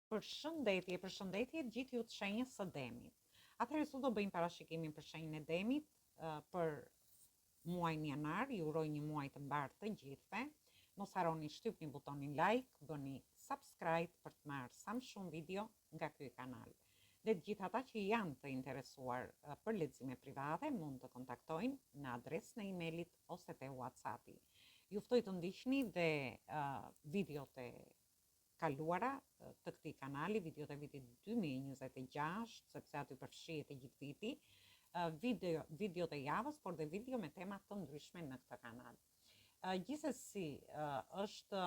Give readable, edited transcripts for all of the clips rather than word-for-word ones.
Përshëndetje gjithë ju të shenjës së demit. Atëherë sot do bëjmë parashikimin për shenjën e demit për muajin janar. Ju uroj një muaj të mbarë të gjithëve. Mos harroni shtypni butonin like, bëni subscribe për të marrë sa më shumë video nga ky kanal. Dhe të gjithë ata që janë të interesuar për lexime private mund të kontaktojnë në adresën e emailit ose te WhatsAppi. Ju ftoj të ndiqni dhe videot e kaluara të këtij kanali, videot e vitit 2026, sepse aty përfshihet e gjithë viti, videot e javës, por dhe video me tema të ndryshme në këtë kanal. Gjithsesi, është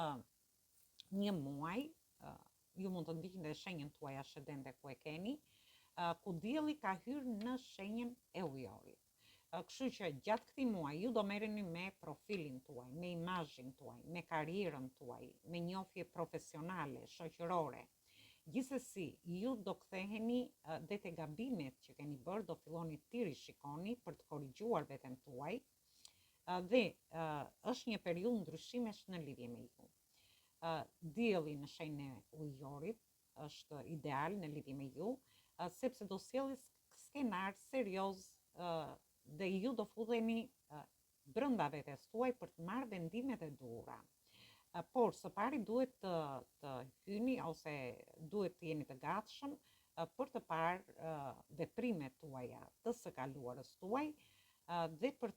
një muaj, ju mund të ndiqni dhe shenjën tuaj ascendente ku e keni, ku dielli ka hyrë në shenjën e ujorit. Kështu që gjatë këtij muaji ju do merreni me profilin tuaj, me imazhin tuaj, me karrierën tuaj, me njohje profesionale, shoqërore. Gjithsesi, ju do ktheheni dhe te gabimet që keni bërë, do filloni të rishikoni për të korrigjuar veten tuaj dhe është një periudhë ndryshimesh në lidhje me ju. Dielli në shenjën e ujorit është ideal në lidhje me ju, sepse do sjellë skenar serioz dhe ju do fudheni brenda vetes tuaj për të marrë vendimet e duhura. Por së pari duhet të hyni ose duhet të jeni të gatshëm për të parë veprimet tuaja të së kaluarës tuaj dhe për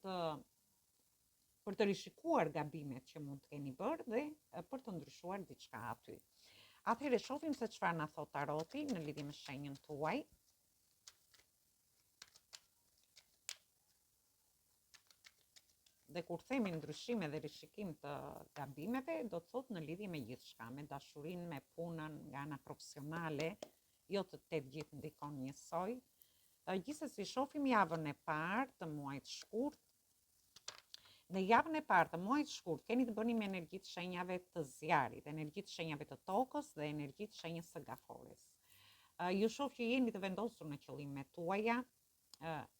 të rishikuar gabimet që mund të keni bërë dhe për të ndryshuar diçka aty. Atëherë shohim se çfarë na thot taroti në lidhje me shenjën tuaj. Dhe kur themi ndryshime dhe rishikim të gabimeve, do të thotë në lidhje me gjithçka, me dashurinë, me punën, nga ana profesionale, jo të gjithë ndikon njësoj. Gjithsesi, shohim javën e parë të muajit shkurt. Në javën e parë të muajit shkurt keni të bëni me energjitë shenjave të zjarit, energjitë shenjave të tokës dhe energjitë shenjës së gafores. Ju shoh që jeni të vendosur në qëllimet tuaja,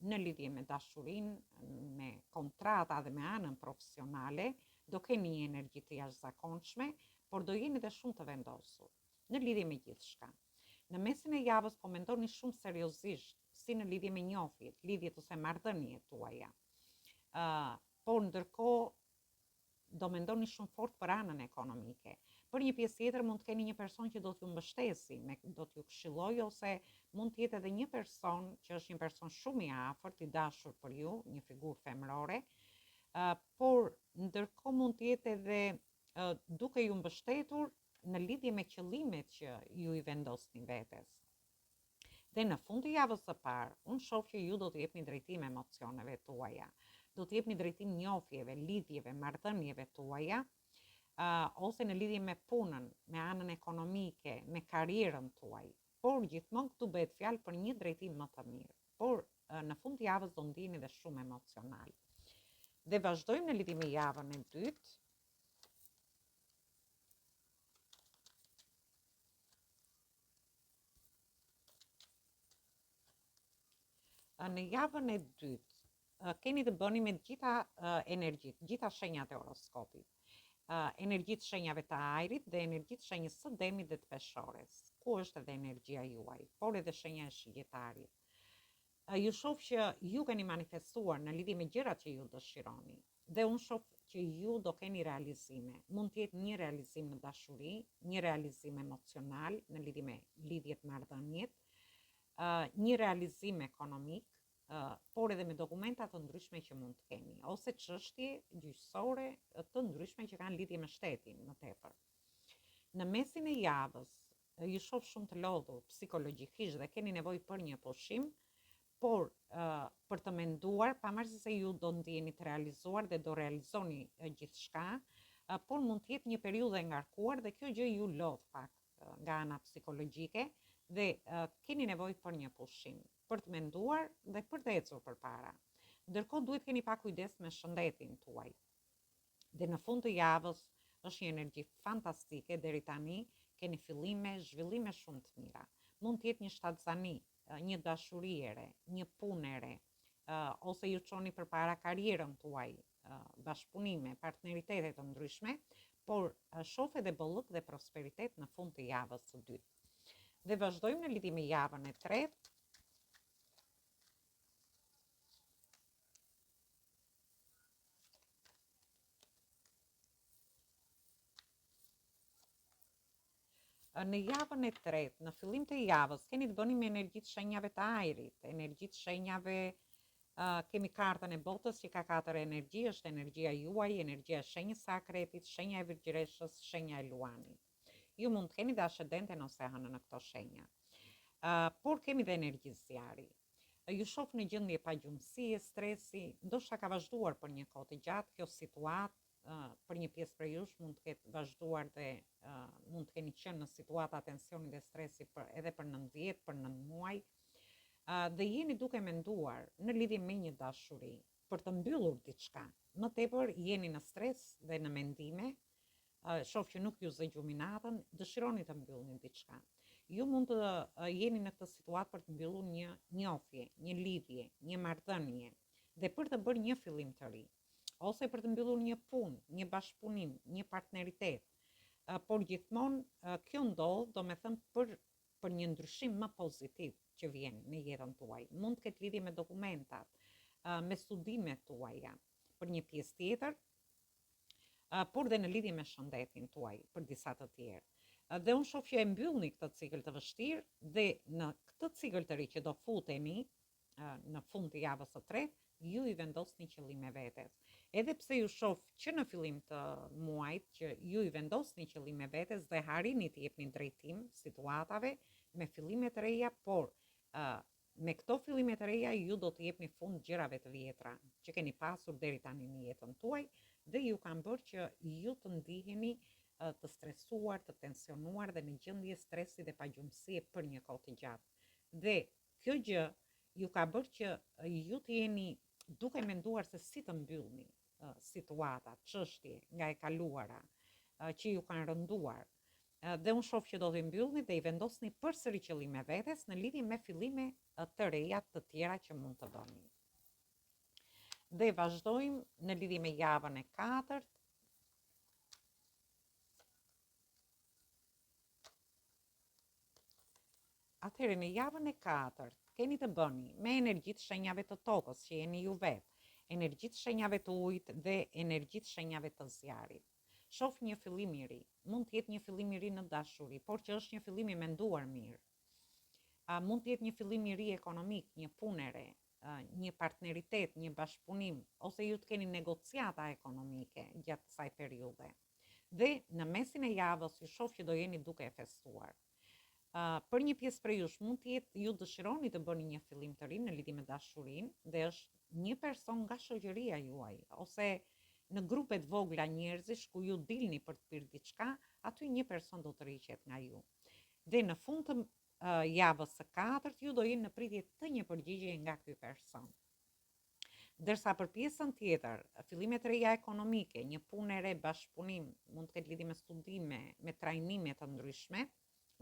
në lidhje me dashurinë, me kontrata dhe me anën profesionale, do keni një energji të jashtëzakonshme, por do jeni dhe shumë të vendosur në lidhje me gjithçka. Në mesin e javës po mendoni shumë seriozisht, si në lidhje me njohjet, lidhjet ose marrëdhëniet tuaja. Por ndërkohë do mendoni shumë fort për anën ekonomike. Për një pjesë tjetër mund të keni një person që do t'ju mbështesi, do t'ju këshillojë, ose mund të jetë edhe një person që është një person shumë i afërt, i dashur për ju, një figurë femërore, por ndërkohë mund të jetë edhe duke ju mbështetur në lidhje me qëllimet që ju i vendosni vetes. Dhe në fund të javës së parë, unë shoh që ju do të jepni drejtim emocioneve tuaja, do të jepni drejtim njohjeve, lidhjeve, marrëdhënieve tuaja, ose në lidhje me punën, me anën ekonomike, me karrierën tuaj. Por gjithmonë këtu bëhet fjalë për një drejtim më të mirë. Por në fund të javës do ndiheni dhe shumë emocional. Dhe vazhdojmë në lidhje me javën e dytë. Në javën e dytë keni të bëni me gjitha energjitë, gjitha shenjat e horoskopit. Energjitë shenjave të ajrit dhe energjitë shenjës së demit dhe të peshores, ku është edhe energjia juaj, por edhe shenja e shigetarit. Ju shoh që ju keni manifestuar në lidhje me gjërat që ju dëshironi, dhe unë shoh që ju do keni realizime. Mund të jetë një realizim në dashuri, një realizim emocional në lidhje me lidhjet marrëdhëniet, një realizim ekonomik, por edhe me dokumenta të ndryshme që mund të keni, ose çështje gjyqësore të ndryshme që kanë lidhje me shtetin më tepër. Në mesin e javës, ju shoh shumë të lodhur psikologjikisht dhe keni nevojë për një pushim, por për të menduar, pavarësisht se ju do ndjeni të realizuar dhe do realizoni gjithçka, por mund të jetë një periudhë e ngarkuar dhe kjo gjë ju lodh pak nga ana psikologjike dhe keni nevojë për një pushim, për të menduar dhe për të ecur përpara. Ndërkohë duhet keni pak kujdes me shëndetin tuaj. Dhe në fund të javës është një energji fantastike, deri tani keni fillime, zhvillime shumë të mira. Mund të jetë një shtatzani, një dashuri e re, një punë e re, ose ju çoni përpara karrierën tuaj, bashkëpunime, partneritete të ndryshme, por shoh edhe bollëk dhe prosperitet në fund të javës së dytë. Dhe vazhdojmë në lidhje me javën e tretë. Në javën e tretë, në fillim të javës, keni të bëni me energjitë shenjave të ajrit, energjitë shenjave, kemi kartën e botës që ka 4 energji, është energjia juaj, energjia e shenjës së akretit, shenja e virgjëreshës, shenja e luanit. Ju mund të keni dhe ascendenten ose hënën në këto shenja. Por kemi dhe energji zjarri. Ju shoh në gjendje pagjumësie, stresi, ndoshta ka vazhduar për një kohë të gjatë kjo situatë. Për një pjesë për jush mund të ketë vazhduar dhe mund të keni qenë në situata tensioni dhe stresi edhe për 9 për 9 muaj, dhe jeni duke menduar në lidhje me një dashuri për të mbyllur diçka. Më tepër jeni në stres dhe në mendime, shoh që nuk ju zë gjuminatën, dëshironi të mbyllni diçka. Ju mund të jeni në këtë situatë për të mbyllur një njohje, një lidhje, një marrëdhënie dhe për të bërë një fillim të ri, ose për të mbyllur një punë, një bashkëpunim, një partneritet. Por gjithmonë kjo ndodh, domethënë për një ndryshim më pozitiv që vjen në jetën tuaj. Mund të ketë lidhje me dokumentat, me studimet tuaja, për një pjesë tjetër, por dhe në lidhje me shëndetin tuaj për disa të tjerë. Dhe unë shoh që e mbyllni këtë cikël të vështirë dhe në këtë cikël të ri që do futeni në fund të javës së tretë, ju i vendosni qëllime vetes. Edhe pse ju shoh që në fillim të muajit që ju i vendosni qëllime vetes dhe harini të jepni drejtim situatave me fillime të reja, por me këto fillime të reja ju do të jepni fund gjërave të vjetra që keni pasur deri tani në jetën tuaj dhe ju kanë bërë që ju të ndiheni të stresuar, të tensionuar dhe në gjendje stresi dhe pagjumësie për një kohë të gjatë. Dhe kjo gjë ju ka bërë që ju të jeni duke menduar se si të mbyllni situata, çështje nga e kaluara që ju kanë rënduar. Dhe unë shoh që do të mbyllni dhe i vendosni përsëri qëllime vetes në lidhje me fillime të reja të tjera që mund të bëni. Dhe vazhdojmë në lidhje me javën e katërt. Atëherë në javën e katërt keni të bëni me energjitë shenjave të tokës që jeni ju vetë, energjitë shenjave të ujit dhe energjitë shenjave të zjarit. Shoh një fillim i ri, mund të jetë një fillim i ri në dashuri, por që është një fillim i menduar mirë. Mund të jetë një fillim i ri ekonomik, një punë e re, një partneritet, një bashkëpunim, ose ju të keni negociata ekonomike gjatë kësaj periudhe. Dhe në mesin e javës ju shoh që do jeni duke e festuar. Për një pjesë prej jush mund të jetë ju dëshironi të bëni një fillim të ri në lidhje me dashurinë dhe është një person nga shoqëria juaj ose në grupe të vogla njerëzish ku ju dilni për të pirë diçka, aty një person do të rriqet nga ju. Dhe në fund të javës së katërt ju do jeni në pritje të një përgjigjeje nga ky person. Ndërsa për pjesën tjetër, fillimet e reja ekonomike, një punë e re, bashkëpunim, mund të ketë lidhje me studime, me trajnime të ndryshme,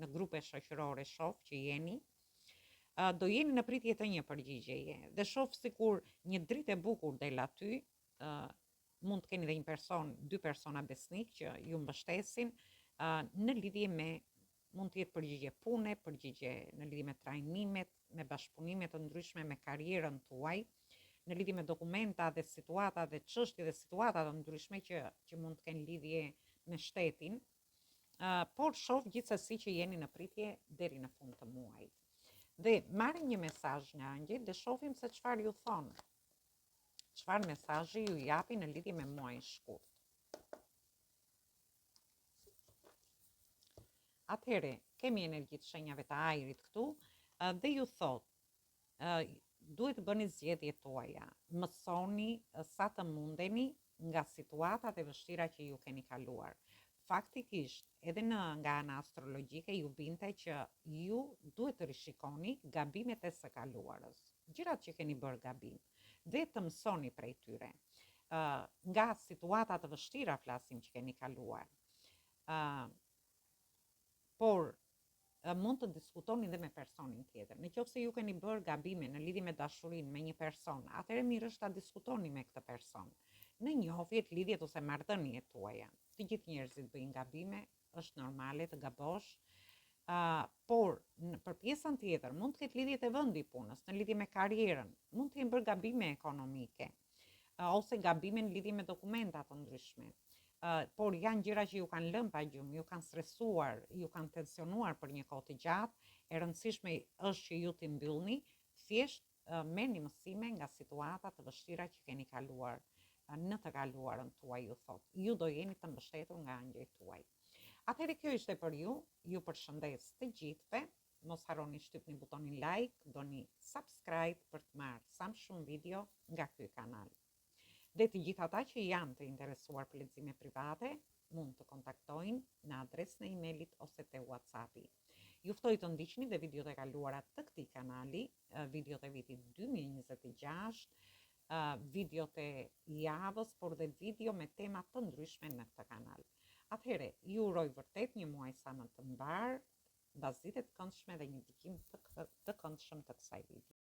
në grupe shoqërore shoh që jeni, do jeni në pritje të një përgjigjeje dhe shoh sikur një dritë e bukur del aty, mund të keni dhe një person, 2 persona besnik që ju mbështesin në lidhje me, mund të jetë përgjigje pune, përgjigje në lidhje me trajnimet, me bashkëpunime të ndryshme, me karrierën tuaj, në lidhje me dokumenta dhe situata dhe çështje dhe situata të ndryshme që mund të kenë lidhje me shtetin. Por shoh gjithsesi që jeni në pritje deri në fund të muajit. Dhe marrim një mesazh nga angjëjt dhe shohim se çfarë ju thonë. Çfarë mesazhi ju japin në lidhje me muajin shkurt. Atëherë, kemi energjitë shenjave të ajrit këtu dhe ju thotë, duhet të bëni zgjedhjet tuaja. Mësoni sa të mundeni nga situatat e vështira që ju keni kaluar. Faktikisht, edhe nga ana astrologjike ju binte që ju duhet të rishikoni gabimet e së kaluarës, gjërat që keni bërë gabim, dhe të mësoni prej tyre. Nga situata të vështira flasim që keni kaluar. Por mund të diskutoni dhe me personin tjetër. Në qoftë se ju keni bërë gabime në lidhje me dashurinë me një person, atëherë mirë është ta diskutoni me këtë person. Në njohjet, lidhjet ose marrëdhëniet tuaja. Të gjithë njerëzit bëjnë gabime, është normale të gabosh, Por për pjesën tjetër mund të ketë lidhje të vendi punës, në lidhje me karrierën, mund të jenë bërë gabime ekonomike, ose gabime në lidhje me dokumenta të ndryshme. Por janë gjëra që ju kanë lënë pa gjumë, ju kanë stresuar, ju kanë tensionuar për një kohë të gjatë, e rëndësishme është që ju t'i mbyllni, thjesht merrni mësime nga situata të vështira që keni kaluar në të kaluarën tuaj, ju thot. Ju do jeni të mbështetur nga angjëjt tuaj. Atëherë kjo ishte për ju përshëndes të gjithëve, mos harroni shtypni butonin like, doni subscribe për të marrë sa më shumë video nga ky kanal. Dhe të gjithë ata që janë të interesuar për lexime private, mund të kontaktojnë në adresën e emailit ose te WhatsAppi. Ju ftoj të ndiqni dhe videot e kaluara të këtij kanali, videot e vitit 2026, videot e javës, por dhe video me tema të ndryshme në këtë kanal. Atëherë, ju uroj vërtet një muaj sa më të mbar, bazitë të këndshme dhe një ndikim të këndshëm të kësaj video.